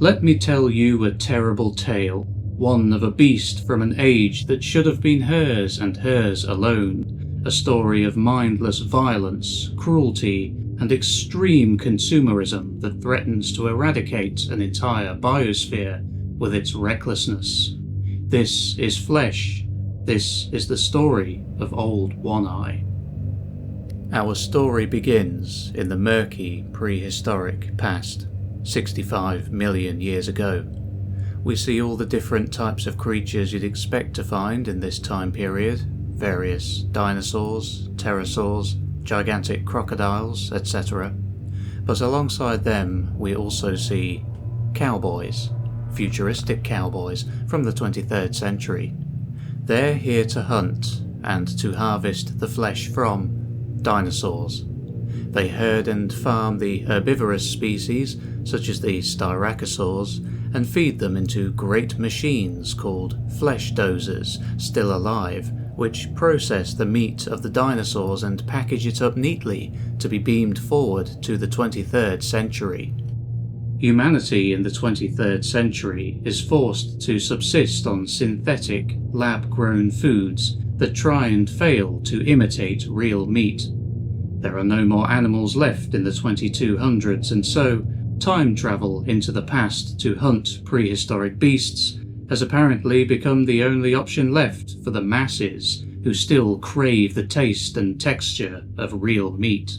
Let me tell you a terrible tale, one of a beast from an age that should have been hers and hers alone, a story of mindless violence, cruelty, and extreme consumerism that threatens to eradicate an entire biosphere with its recklessness. This is Flesh. This is the story of Old One-Eye. Our story begins in the murky, prehistoric past, 65 million years ago. We see all the different types of creatures you'd expect to find in this time period, various dinosaurs, pterosaurs, gigantic crocodiles, etc. But alongside them, we also see cowboys, futuristic cowboys from the 23rd century. They're here to hunt and to harvest the flesh from dinosaurs. They herd and farm the herbivorous species, such as the styracosaurs, and feed them into great machines called Flesh Dozers, still alive, which process the meat of the dinosaurs and package it up neatly to be beamed forward to the 23rd century. Humanity in the 23rd century is forced to subsist on synthetic, lab-grown foods that try and fail to imitate real meat. There are no more animals left in the 2200s, and so time travel into the past to hunt prehistoric beasts has apparently become the only option left for the masses who still crave the taste and texture of real meat.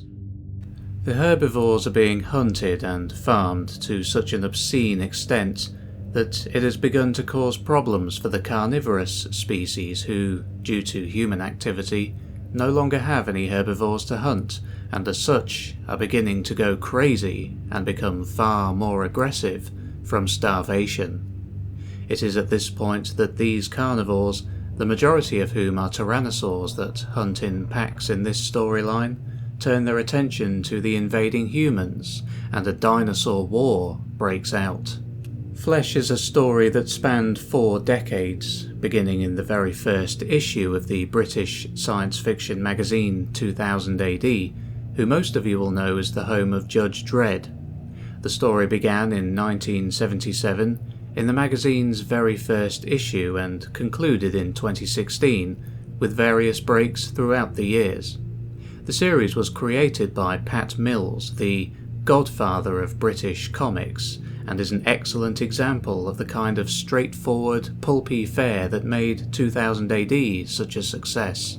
The herbivores are being hunted and farmed to such an obscene extent that it has begun to cause problems for the carnivorous species who, due to human activity, no longer have any herbivores to hunt, and as such are beginning to go crazy and become far more aggressive from starvation. It is at this point that these carnivores, the majority of whom are tyrannosaurs that hunt in packs in this storyline, turn their attention to the invading humans, and a dinosaur war breaks out. Flesh is a story that spanned 4 decades, beginning in the very first issue of the British science fiction magazine 2000 AD, who most of you will know as the home of Judge Dredd. The story began in 1977 in the magazine's very first issue and concluded in 2016, with various breaks throughout the years. The series was created by Pat Mills, the godfather of British comics, and is an excellent example of the kind of straightforward, pulpy fare that made 2000 AD such a success.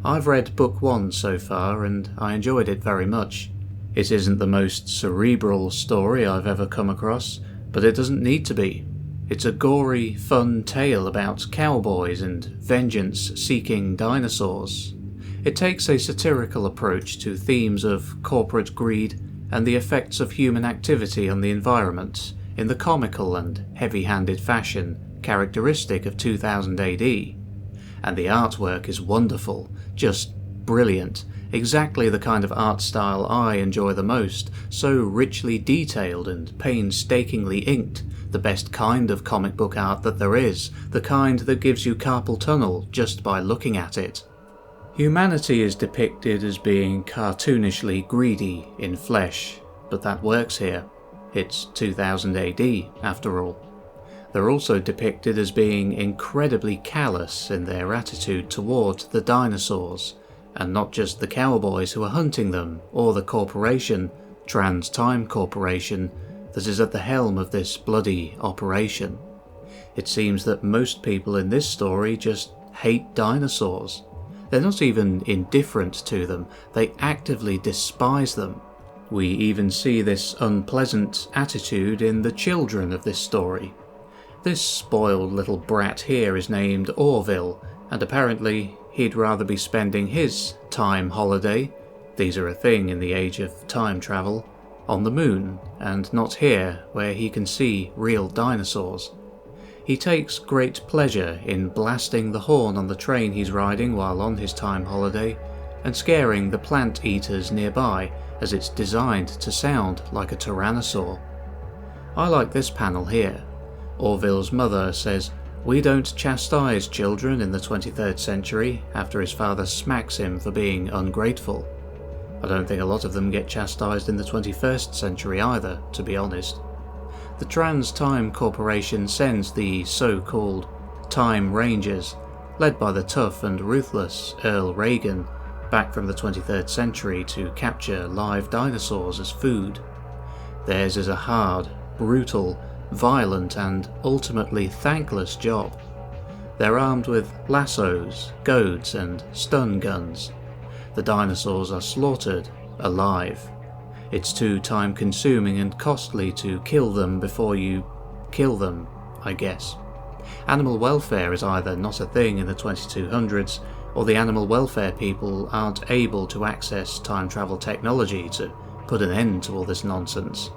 I've read book 1 so far, and I enjoyed it very much. It isn't the most cerebral story I've ever come across, but it doesn't need to be. It's a gory, fun tale about cowboys and vengeance-seeking dinosaurs. It takes a satirical approach to themes of corporate greed and the effects of human activity on the environment in the comical and heavy-handed fashion characteristic of 2000 AD. And the artwork is wonderful, just brilliant, exactly the kind of art style I enjoy the most, so richly detailed and painstakingly inked, the best kind of comic book art that there is, the kind that gives you carpal tunnel just by looking at it. Humanity is depicted as being cartoonishly greedy in Flesh, but that works here. It's 2000 AD, after all. They're also depicted as being incredibly callous in their attitude toward the dinosaurs, and not just the cowboys who are hunting them, or the corporation, Trans Time Corporation, that is at the helm of this bloody operation. It seems that most people in this story just hate dinosaurs. They're not even indifferent to them, they actively despise them. We even see this unpleasant attitude in the children of this story. This spoiled little brat here is named Orville, and apparently he'd rather be spending his time holiday, these are a thing in the age of time travel, on the moon, and not here where he can see real dinosaurs. He takes great pleasure in blasting the horn on the train he's riding while on his time holiday, and scaring the plant eaters nearby as it's designed to sound like a tyrannosaur. I like this panel here. Orville's mother says, "We don't chastise children in the 23rd century," after his father smacks him for being ungrateful. I don't think a lot of them get chastised in the 21st century either, to be honest. The Trans-Time Corporation sends the so-called Time Rangers, led by the tough and ruthless Earl Reagan, back from the 23rd century to capture live dinosaurs as food. Theirs is a hard, brutal, violent and ultimately thankless job. They're armed with lassos, goads and stun guns. The dinosaurs are slaughtered alive. It's too time-consuming and costly to kill them before you kill them, I guess. Animal welfare is either not a thing in the 2200s, or the animal welfare people aren't able to access time travel technology to put an end to all this nonsense.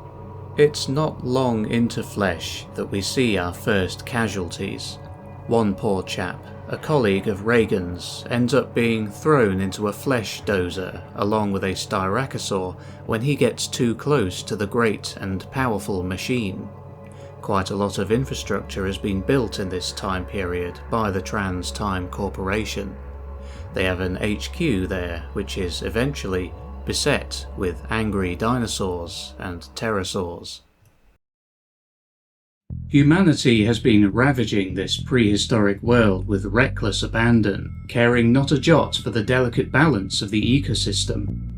It's not long into Flesh that we see our first casualties. One poor chap, a colleague of Reagan's, ends up being thrown into a Flesh Dozer along with a Styracosaur when he gets too close to the great and powerful machine. Quite a lot of infrastructure has been built in this time period by the Trans-Time Corporation. They have an HQ there which is eventually beset with angry dinosaurs and pterosaurs. Humanity has been ravaging this prehistoric world with reckless abandon, caring not a jot for the delicate balance of the ecosystem.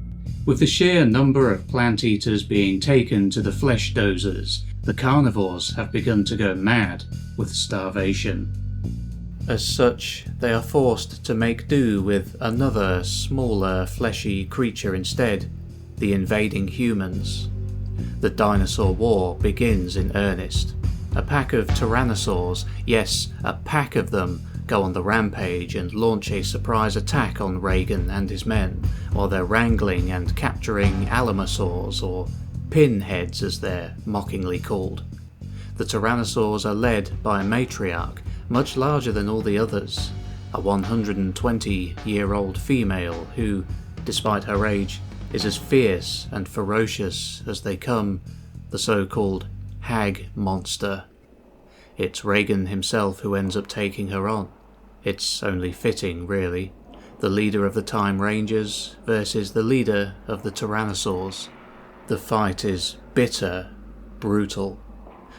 With the sheer number of plant eaters being taken to the Flesh Dozers, the carnivores have begun to go mad with starvation. As such, they are forced to make do with another, smaller, fleshy creature instead, the invading humans. The Dinosaur War begins in earnest. A pack of tyrannosaurs, yes, a pack of them, go on the rampage and launch a surprise attack on Reagan and his men, while they're wrangling and capturing alamosaurs, or pinheads as they're mockingly called. The tyrannosaurs are led by a matriarch, much larger than all the others, a 120-year-old female who, despite her age, is as fierce and ferocious as they come, the so-called hag monster. It's Reagan himself who ends up taking her on. It's only fitting, really. The leader of the Time Rangers versus the leader of the Tyrannosaurs. The fight is bitter, brutal.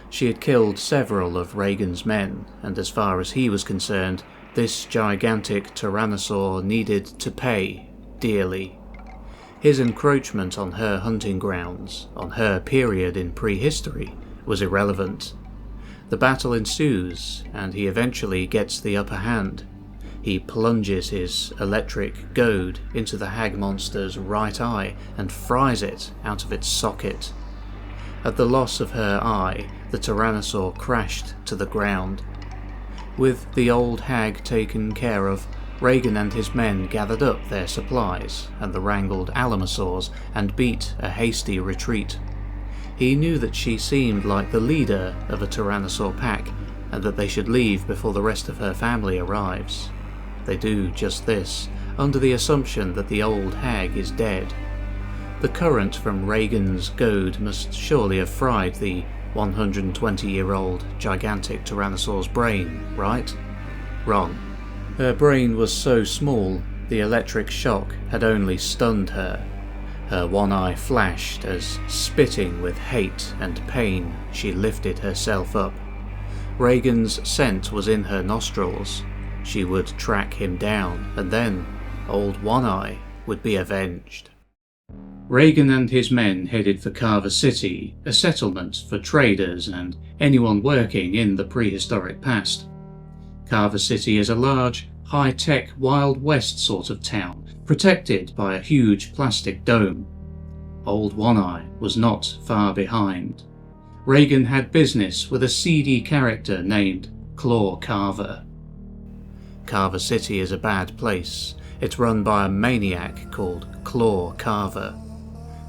She had killed several of Reagan's men, and as far as he was concerned, this gigantic Tyrannosaur needed to pay dearly. His encroachment on her hunting grounds, on her period in prehistory, was irrelevant. The battle ensues, and he eventually gets the upper hand. He plunges his electric goad into the hag monster's right eye and fries it out of its socket. At the loss of her eye, the Tyrannosaur crashed to the ground. With the old hag taken care of, Reagan and his men gathered up their supplies and the wrangled alamosaurs and beat a hasty retreat. He knew that she seemed like the leader of a Tyrannosaur pack, and that they should leave before the rest of her family arrives. They do just this, under the assumption that the old hag is dead. The current from Reagan's goad must surely have fried the 120-year-old gigantic Tyrannosaur's brain, right? Wrong. Her brain was so small, the electric shock had only stunned her. Her one eye flashed as, spitting with hate and pain, she lifted herself up. Reagan's scent was in her nostrils. She would track him down, and then old One Eye would be avenged. Reagan and his men headed for Carver City, a settlement for traders and anyone working in the prehistoric past. Carver City is a large, high-tech Wild West sort of town, protected by a huge plastic dome. Old One Eye was not far behind. Reagan had business with a seedy character named Claw Carver. Carver City is a bad place. It's run by a maniac called Claw Carver.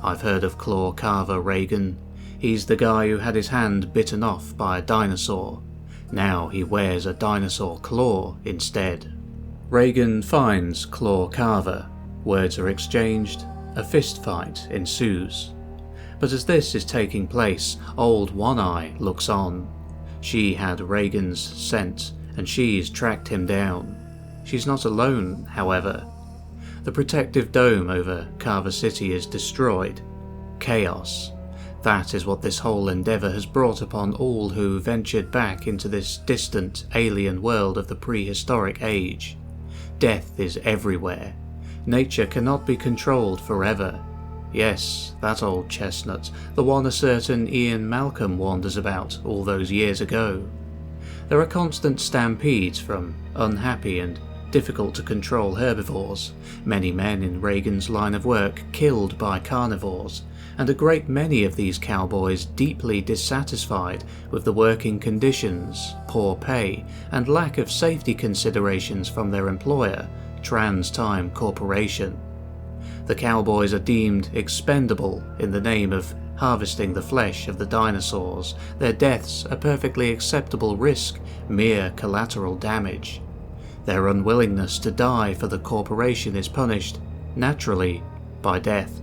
I've heard of Claw Carver, Reagan. He's the guy who had his hand bitten off by a dinosaur. Now he wears a dinosaur claw instead. Reagan finds Claw Carver. Words are exchanged. A fistfight ensues. But as this is taking place, old One Eye looks on. She had Reagan's scent, and she's tracked him down. She's not alone, however. The protective dome over Carver City is destroyed. Chaos. That is what this whole endeavour has brought upon all who ventured back into this distant, alien world of the prehistoric age. Death is everywhere. Nature cannot be controlled forever. Yes, that old chestnut, the one a certain Ian Malcolm warned us about all those years ago. There are constant stampedes from unhappy and difficult to control herbivores, many men in Reagan's line of work killed by carnivores, and a great many of these cowboys deeply dissatisfied with the working conditions, poor pay, and lack of safety considerations from their employer, TransTime Corporation. The cowboys are deemed expendable in the name of harvesting the flesh of the dinosaurs, their deaths a perfectly acceptable risk, mere collateral damage. Their unwillingness to die for the corporation is punished, naturally, by death.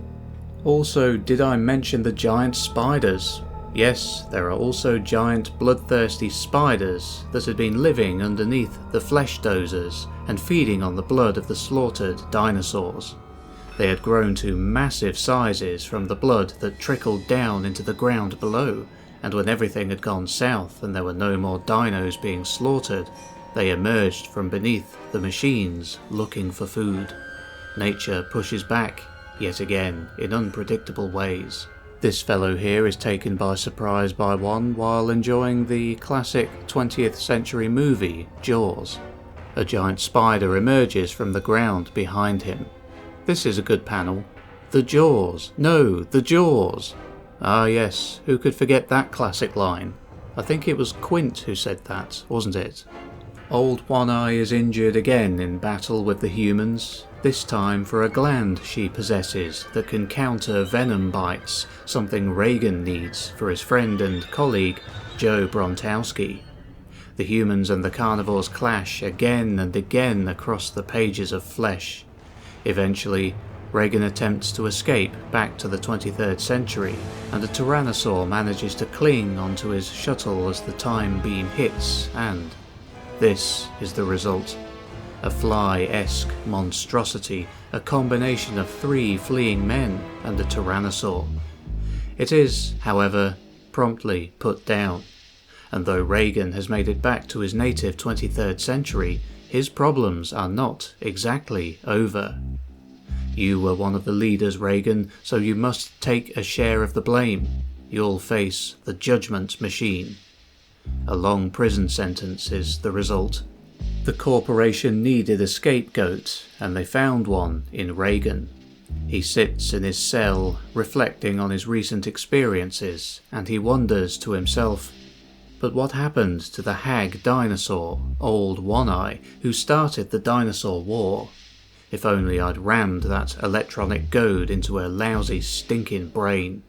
Also, did I mention the giant spiders? Yes, there are also giant bloodthirsty spiders that had been living underneath the Flesh Dozers and feeding on the blood of the slaughtered dinosaurs. They had grown to massive sizes from the blood that trickled down into the ground below, and when everything had gone south and there were no more dinos being slaughtered, they emerged from beneath the machines looking for food. Nature pushes back, yet again, in unpredictable ways. This fellow here is taken by surprise by one while enjoying the classic 20th century movie, Jaws. A giant spider emerges from the ground behind him. This is a good panel. The Jaws! No, the Jaws! Ah yes, who could forget that classic line? I think it was Quint who said that, wasn't it? Old One Eye is injured again in battle with the humans, this time for a gland she possesses that can counter venom bites, something Reagan needs for his friend and colleague, Joe Brontowski. The humans and the carnivores clash again and again across the pages of Flesh. Eventually, Reagan attempts to escape back to the 23rd century, and the Tyrannosaur manages to cling onto his shuttle as the time beam hits, and this is the result. A fly-esque monstrosity, a combination of 3 fleeing men and a Tyrannosaur. It is, however, promptly put down, and though Reagan has made it back to his native 23rd century, his problems are not exactly over. You were one of the leaders, Reagan, so you must take a share of the blame. You'll face the judgment machine. A long prison sentence is the result. The corporation needed a scapegoat, and they found one in Reagan. He sits in his cell, reflecting on his recent experiences, and he wonders to himself, but what happened to the hag dinosaur, Old One Eye, who started the Dinosaur War? If only I'd rammed that electronic goad into her lousy, stinking brain.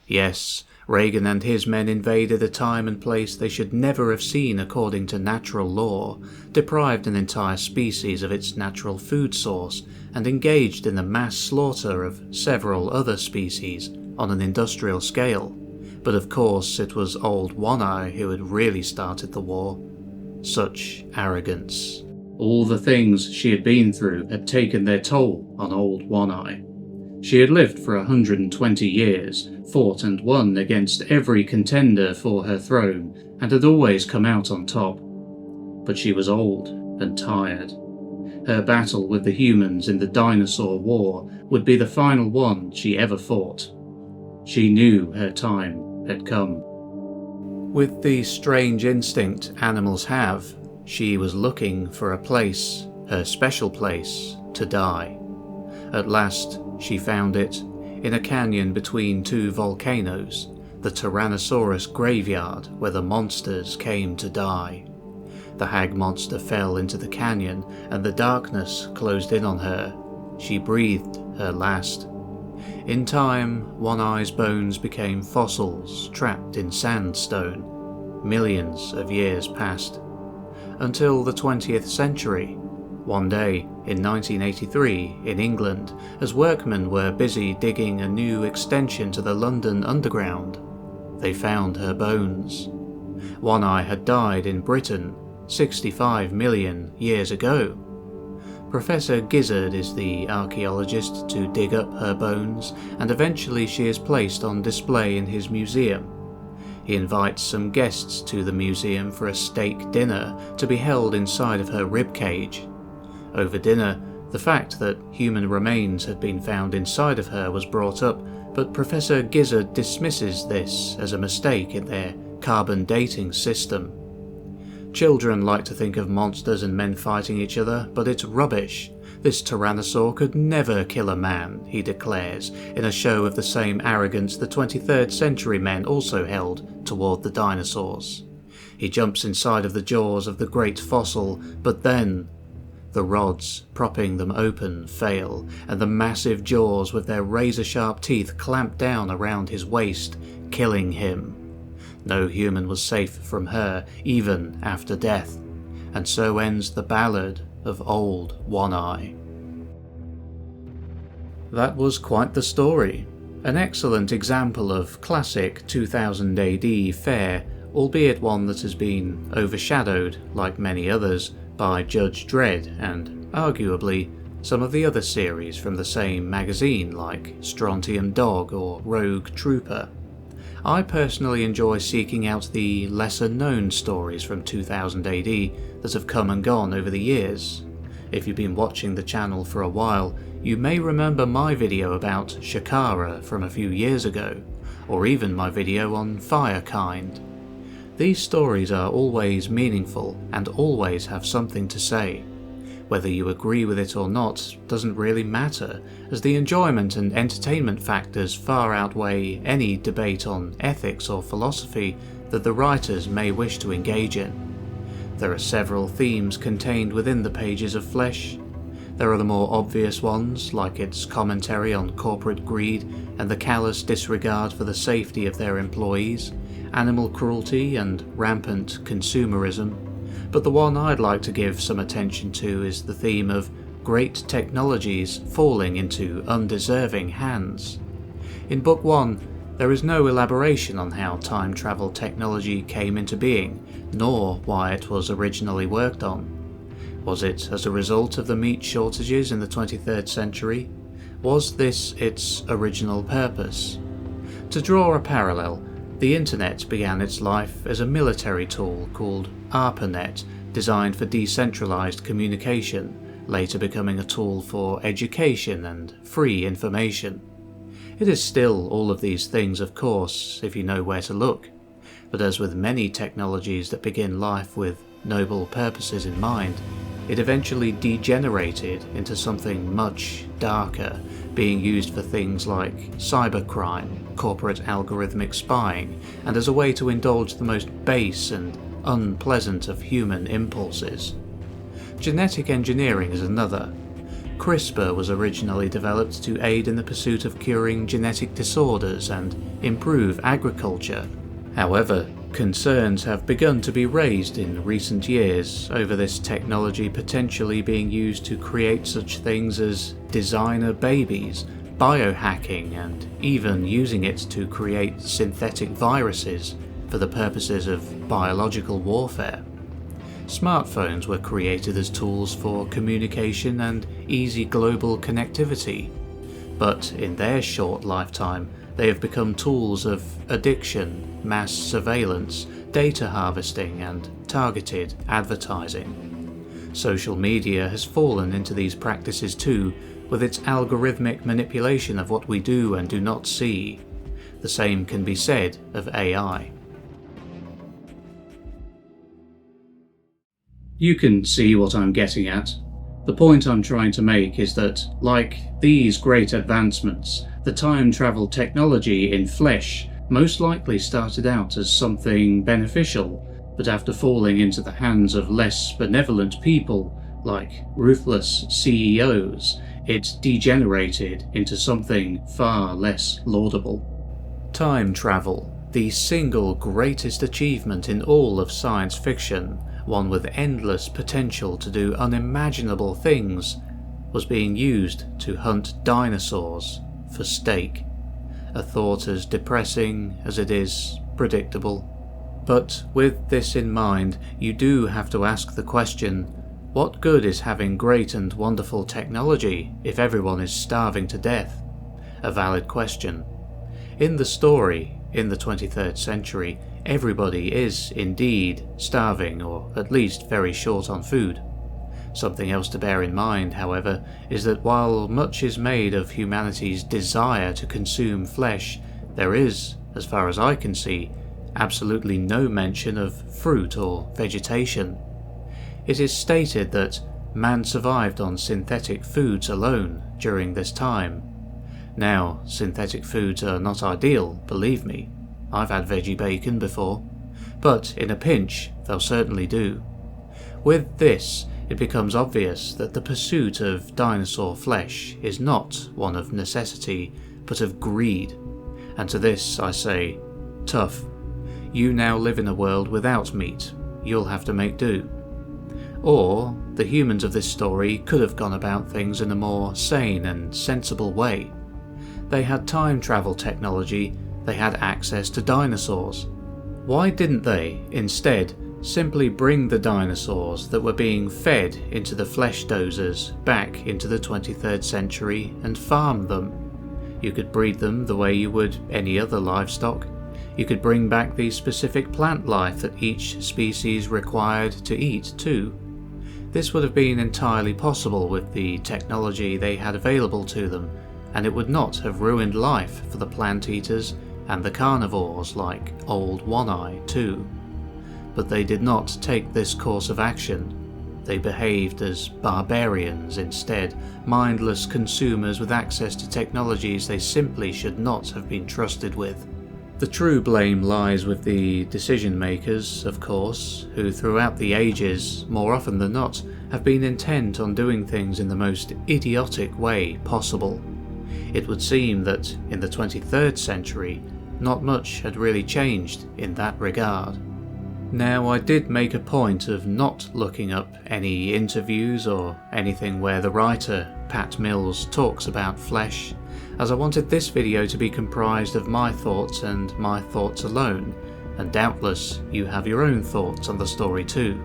Yes, Reagan and his men invaded a time and place they should never have seen according to natural law, deprived an entire species of its natural food source, and engaged in the mass slaughter of several other species on an industrial scale. But of course it was Old One Eye who had really started the war. Such arrogance. All the things she had been through had taken their toll on Old One Eye. She had lived for 120 years, fought and won against every contender for her throne, and had always come out on top. But she was old and tired. Her battle with the humans in the Dinosaur War would be the final one she ever fought. She knew her time had come. With the strange instinct animals have, she was looking for a place, her special place, to die. At last, she found it, in a canyon between 2 volcanoes, the Tyrannosaurus graveyard where the monsters came to die. The hag monster fell into the canyon, and the darkness closed in on her. She breathed her last. In time, One Eye's bones became fossils trapped in sandstone. Millions of years passed. Until the 20th century. One day, in 1983, in England, as workmen were busy digging a new extension to the London Underground, they found her bones. One Eye had died in Britain 65 million years ago. Professor Gizzard is the archaeologist to dig up her bones, and eventually she is placed on display in his museum. He invites some guests to the museum for a steak dinner to be held inside of her ribcage. Over dinner, the fact that human remains had been found inside of her was brought up, but Professor Gizzard dismisses this as a mistake in their carbon dating system. Children like to think of monsters and men fighting each other, but it's rubbish. This tyrannosaur could never kill a man, he declares, in a show of the same arrogance the 23rd century men also held toward the dinosaurs. He jumps inside of the jaws of the great fossil, but then the rods propping them open fail, and the massive jaws with their razor-sharp teeth clamp down around his waist, killing him. No human was safe from her, even after death, and so ends the ballad of Old One-Eye. That was quite the story. An excellent example of classic 2000 AD fare, albeit one that has been overshadowed, like many others, by Judge Dredd and, arguably, some of the other series from the same magazine like Strontium Dog or Rogue Trooper. I personally enjoy seeking out the lesser-known stories from 2000 AD that have come and gone over the years. If you've been watching the channel for a while, you may remember my video about Shakara from a few years ago, or even my video on Firekind. These stories are always meaningful and always have something to say. Whether you agree with it or not doesn't really matter, as the enjoyment and entertainment factors far outweigh any debate on ethics or philosophy that the writers may wish to engage in. There are several themes contained within the pages of Flesh. There are the more obvious ones, like its commentary on corporate greed and the callous disregard for the safety of their employees, animal cruelty and rampant consumerism. But the one I'd like to give some attention to is the theme of great technologies falling into undeserving hands. In Book 1, there is no elaboration on how time travel technology came into being, nor why it was originally worked on. Was it as a result of the meat shortages in the 23rd century? Was this its original purpose? To draw a parallel, the internet began its life as a military tool called ARPANET, designed for decentralized communication, later becoming a tool for education and free information. It is still all of these things, of course, if you know where to look, but as with many technologies that begin life with noble purposes in mind, it eventually degenerated into something much darker, being used for things like cybercrime, corporate algorithmic spying, and as a way to indulge the most base and unpleasant of human impulses. Genetic engineering is another. CRISPR was originally developed to aid in the pursuit of curing genetic disorders and improve agriculture. However, concerns have begun to be raised in recent years over this technology potentially being used to create such things as designer babies, biohacking, and even using it to create synthetic viruses for the purposes of biological warfare. Smartphones were created as tools for communication and easy global connectivity, but in their short lifetime they have become tools of addiction, mass surveillance, data harvesting, and targeted advertising. Social media has fallen into these practices too, with its algorithmic manipulation of what we do and do not see. The same can be said of AI. You can see what I'm getting at. The point I'm trying to make is that, like these great advancements, the time travel technology in Flesh most likely started out as something beneficial, but after falling into the hands of less benevolent people, like ruthless CEOs, it degenerated into something far less laudable. Time travel, the single greatest achievement in all of science fiction, one with endless potential to do unimaginable things, was being used to hunt dinosaurs for steak. A thought as depressing as it is predictable. But with this in mind, you do have to ask the question, What good is having great and wonderful technology if everyone is starving to death? A valid question. In the story, in the 23rd century, everybody is indeed starving, or at least very short on food. Something else to bear in mind, however, is that while much is made of humanity's desire to consume flesh, there is, as far as I can see, absolutely no mention of fruit or vegetation. It is stated that man survived on synthetic foods alone during this time. Now, synthetic foods are not ideal, believe me. I've had veggie bacon before, but in a pinch, they'll certainly do. With this, it becomes obvious that the pursuit of dinosaur flesh is not one of necessity, but of greed. And to this I say, tough. You now live in a world without meat. You'll have to make do. Or, the humans of this story could have gone about things in a more sane and sensible way. They had time travel technology, they had access to dinosaurs. Why didn't they, instead, simply bring the dinosaurs that were being fed into the Flesh Dozers back into the 23rd century and farm them? You could breed them the way you would any other livestock. You could bring back the specific plant life that each species required to eat too. This would have been entirely possible with the technology they had available to them, and it would not have ruined life for the plant eaters and the carnivores like Old One-Eye too. But they did not take this course of action. They behaved as barbarians instead, mindless consumers with access to technologies they simply should not have been trusted with. The true blame lies with the decision makers, of course, who throughout the ages, more often than not, have been intent on doing things in the most idiotic way possible. It would seem that in the 23rd century, not much had really changed in that regard. Now, I did make a point of not looking up any interviews or anything where the writer, Pat Mills, talks about flesh, as I wanted this video to be comprised of my thoughts and my thoughts alone, and doubtless you have your own thoughts on the story too.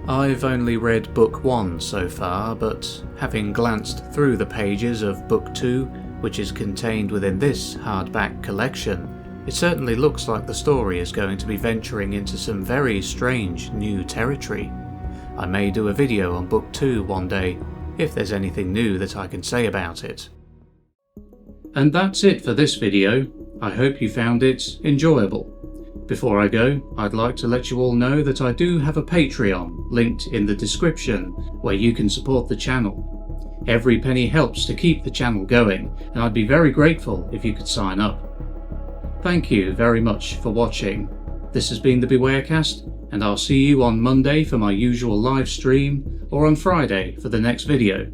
I've only read book 1 so far, but having glanced through the pages of book 2, which is contained within this hardback collection, it certainly looks like the story is going to be venturing into some very strange new territory. I may do a video on book 2 one day, if there's anything new that I can say about it. And that's it for this video. I hope you found it enjoyable. Before I go, I'd like to let you all know that I do have a Patreon linked in the description where you can support the channel. Every penny helps to keep the channel going, and I'd be very grateful if you could sign up. Thank you very much for watching. This has been the BewareCast, and I'll see you on Monday for my usual live stream, or on Friday for the next video.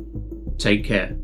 Take care.